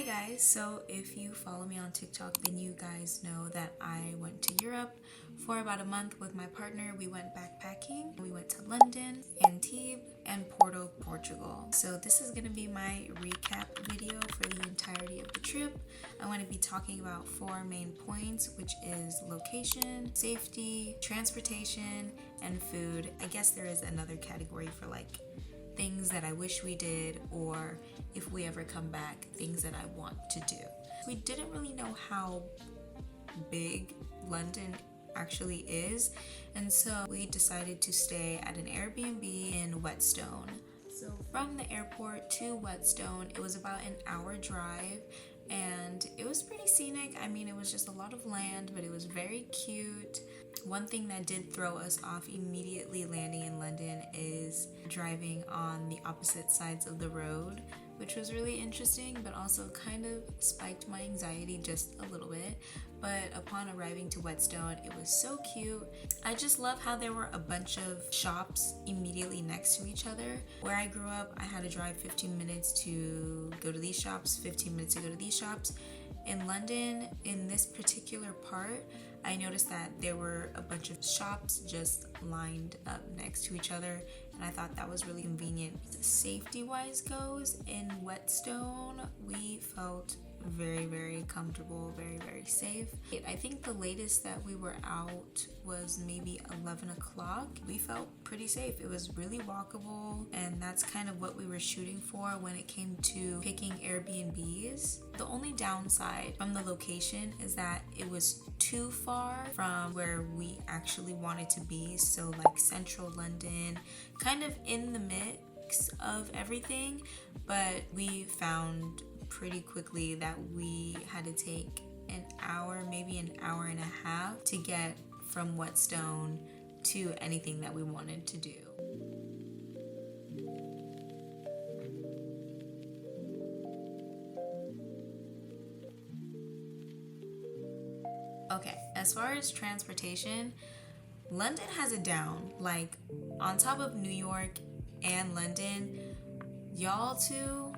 Hi guys, so if you follow me on TikTok, then you guys know that I went to Europe for about a month with my partner. We went backpacking. We went to London, Antibes, and Porto, Portugal. So this is gonna be my recap video for the entirety of the trip. I'm gonna be talking about 4 main points, which is location, safety, transportation, and food. I guess there is another category for like things that I wish we did, or if we ever come back, things that I want to do. We didn't really know how big London actually is, and so we decided to stay at an Airbnb in Whetstone. So from the airport to Whetstone, it was about an hour drive, and it was pretty scenic. I mean, it was just a lot of land, but it was very cute. One thing that did throw us off immediately landing in London is driving on the opposite sides of the road, which was really interesting, but also kind of spiked my anxiety just a little bit. But upon arriving to Whetstone, it was so cute. I just love how there were a bunch of shops immediately next to each other. Where I grew up, I had to drive 15 minutes to go to these shops, 15 minutes to go to these shops. In London, in this particular part, I noticed that there were a bunch of shops just lined up next to each other, and I thought that was really convenient. Safety-wise goes, in Whetstone, we felt very comfortable, very safe. I think the latest that we were out was maybe 11 o'clock. We felt pretty safe. It was really walkable, and that's kind of what we were shooting for when it came to picking Airbnbs. The only downside from the location is that it was too far from where we actually wanted to be, so like central London, kind of in the mix of everything, but we found pretty quickly that we had to take an hour, maybe an hour and a half to get from Whetstone to anything that we wanted to do. Okay, as far as transportation, London has it down. Like, on top of New York and London, y'all too,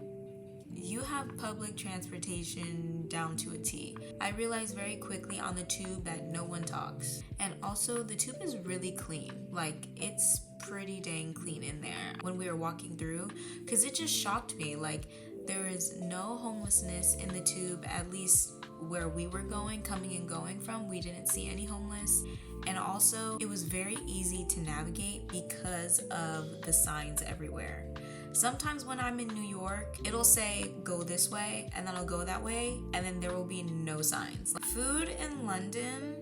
you have public transportation down to a T. I realized very quickly on the tube that no one talks. And also, the tube is really clean. Like, it's pretty dang clean in there when we were walking through, because it just shocked me. Like, there is no homelessness in the tube, at least where we were coming and going from. We didn't see any homeless. And also, it was very easy to navigate because of the signs everywhere. Sometimes when I'm in New York, it'll say go this way, and then I'll go that way, and then there will be no signs. Food in London,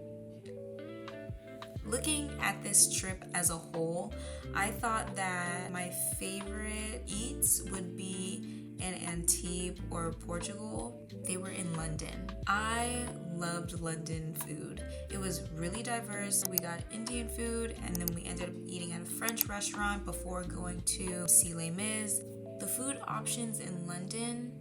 looking at this trip as a whole, I thought that my favorite eats would be in Antibes or Portugal. They were in London. I loved London food. It was really diverse. We got Indian food, and then we ended up eating at a French restaurant before going to See Les Mis. The food options in London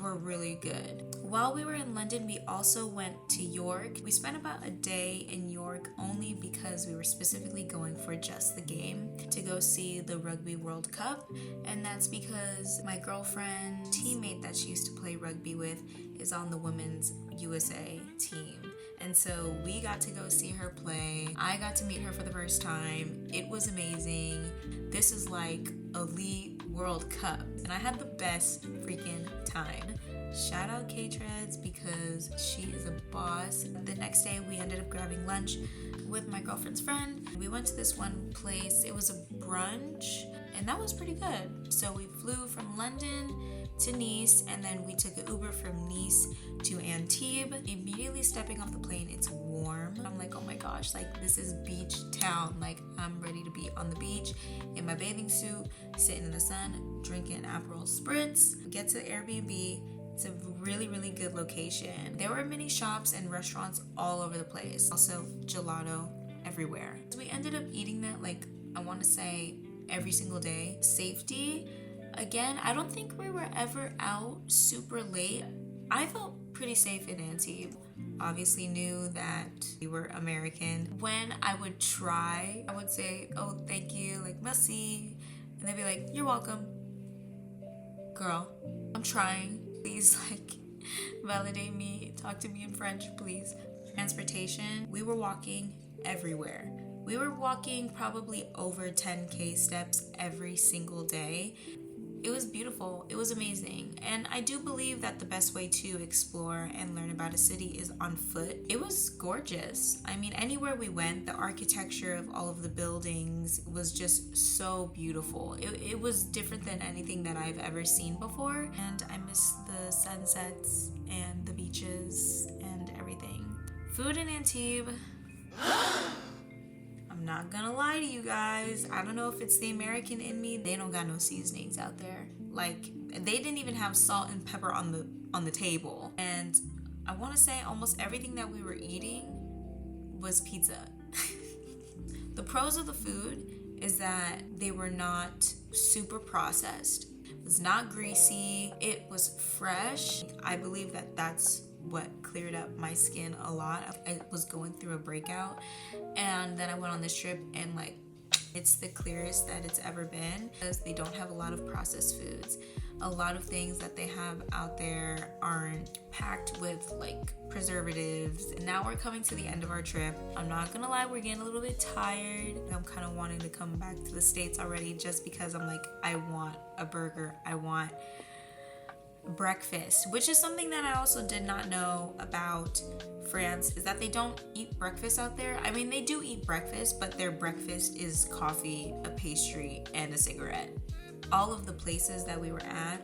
were really good. While we were in London, we also went to York. We spent about a day in York only because we were specifically going for just the game, to go see the Rugby World Cup, and that's because my girlfriend's teammate that she used to play rugby with is on the women's USA team. And so we got to go see her play. I got to meet her for the first time. It was amazing. This is like Elite World Cup, and I had the best freaking time. Shout out K-Treads, because she is a boss. The next day we ended up grabbing lunch with my girlfriend's friend. We went to this one place. It was a brunch, and that was pretty good. So we flew from London to Nice, and then we took an Uber from Nice to Antibes. Immediately stepping off the plane, it's warm. I'm like, oh my gosh, like this is beach town. Like, I'm ready to be on the beach in my bathing suit, sitting in the sun, drinking Aperol Spritz. Get to the Airbnb. It's a really good location. There were many shops and restaurants all over the place. Also, gelato everywhere. So we ended up eating that, like, I want to say every single day. Safety, again, I don't think we were ever out super late. I felt pretty safe in Antibes. Obviously knew that we were American. When I would try, I would say, oh, thank you, like, merci. And they'd be like, you're welcome. Girl, I'm trying. Please, like, Validate me, talk to me in French, please. Transportation, we were walking everywhere. We were walking probably over 10K steps every single day. It was beautiful. It was amazing. And I do believe that the best way to explore and learn about a city is on foot. It was gorgeous. I mean, anywhere we went, the architecture of all of the buildings was just so beautiful. It was different than anything that I've ever seen before. And I miss the sunsets and the beaches and everything. Food in Antibes. I'm not gonna lie to you guys. I don't know if it's the American in me. They don't got no seasonings out there. Like, they didn't even have salt and pepper on the table. And I want to say almost everything that we were eating was pizza. The pros of the food is that they were not super processed. It was not greasy. It was fresh. I believe that that's what cleared up my skin a lot. I was going through a breakout, and then I went on this trip, and like, it's the clearest that it's ever been, because they don't have a lot of processed foods. A lot of things that they have out there aren't packed with like preservatives. And now we're coming to the end of our trip. I'm not gonna lie, we're getting a little bit tired. I'm kind of wanting to come back to the States already, just because I'm like, I want a burger. I want breakfast, which is something that I also did not know about France, is that they don't eat breakfast out there. I mean, they do eat breakfast, but their breakfast is coffee, a pastry, and a cigarette. All of the places that we were at,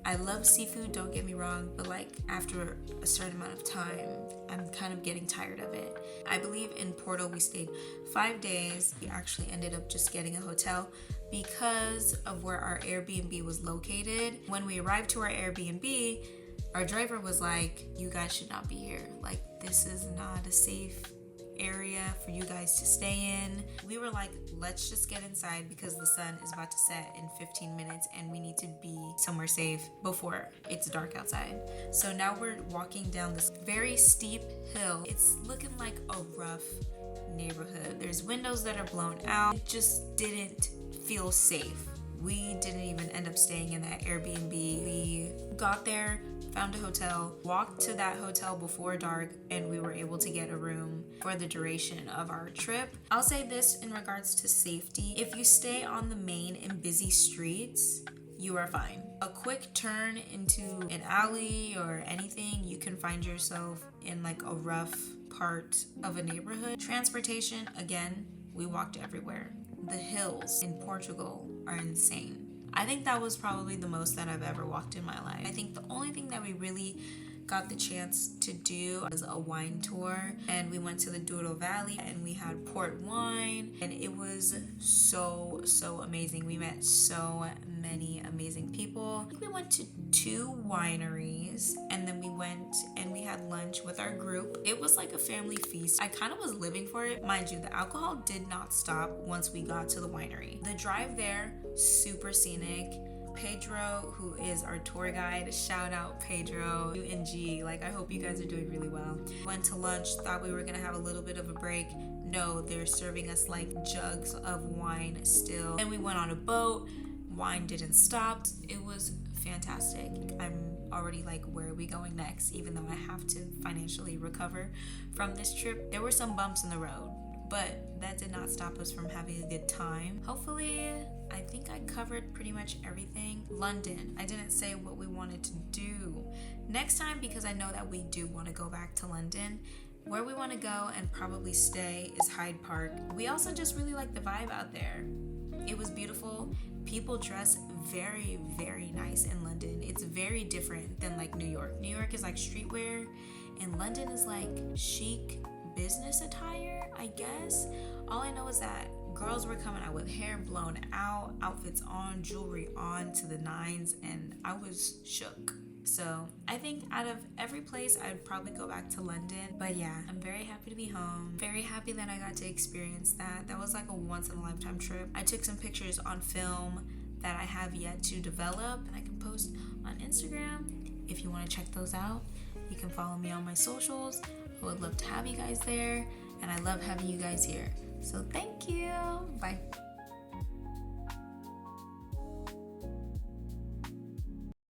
I love seafood, don't get me wrong, but like after a certain amount of time, I'm kind of getting tired of it. I believe in Porto we stayed 5 days. We actually ended up just getting a hotel because of where our Airbnb was located. When we arrived to our Airbnb, our driver was like, you guys should not be here. Like, this is not a safe area for you guys to stay in. We were like, let's just get inside because the sun is about to set in 15 minutes and we need to be somewhere safe before it's dark outside. So now we're walking down this very steep hill. It's looking like a rough neighborhood. There's windows that are blown out. It just didn't feel safe. We didn't even end up staying in that Airbnb. We got there, found a hotel, walked to that hotel before dark, and we were able to get a room for the duration of our trip. I'll say this in regards to safety. If you stay on the main and busy streets, you are fine. A quick turn into an alley or anything, you can find yourself in like a rough part of a neighborhood. Transportation, again, we walked everywhere. The hills in Portugal are insane. I think that was probably the most that I've ever walked in my life. I think the only thing that we really got the chance to do was a wine tour, and we went to the Douro Valley and we had port wine, and it was so amazing. We met so many amazing people. I think we went to 2 wineries, and then we went and we had lunch with our group. It was like a family feast. I kind of was living for it. Mind you, the alcohol did not stop once we got to the winery. The drive there, super scenic. Pedro, who is our tour guide, shout out Pedro, UNG, like I hope you guys are doing really well. Went to lunch, thought we were gonna have a little bit of a break. No, they're serving us like jugs of wine still. And we went on a boat, wine didn't stop. It was fantastic. I'm already like, where are we going next? Even though I have to financially recover from this trip. There were some bumps in the road, but that did not stop us from having a good time. Hopefully, I think I covered pretty much everything. London, I didn't say what we wanted to do next time, because I know that we do want to go back to London. Where we want to go and probably stay is Hyde Park. We also just really like the vibe out there. It was beautiful. People dress very nice in London. It's very different than like New York. New York is like streetwear, and London is like chic business attire, I guess. All I know is that girls were coming out with hair blown out, outfits on, jewelry on to the nines, and I was shook. So I think out of every place, I would probably go back to London. But yeah, I'm very happy to be home. Very happy that I got to experience that. That was like a once in a lifetime trip. I took some pictures on film that I have yet to develop, and I can post on Instagram. If you want to check those out, you can follow me on my socials. I would love to have you guys there, and I love having you guys here. So thank you. Bye.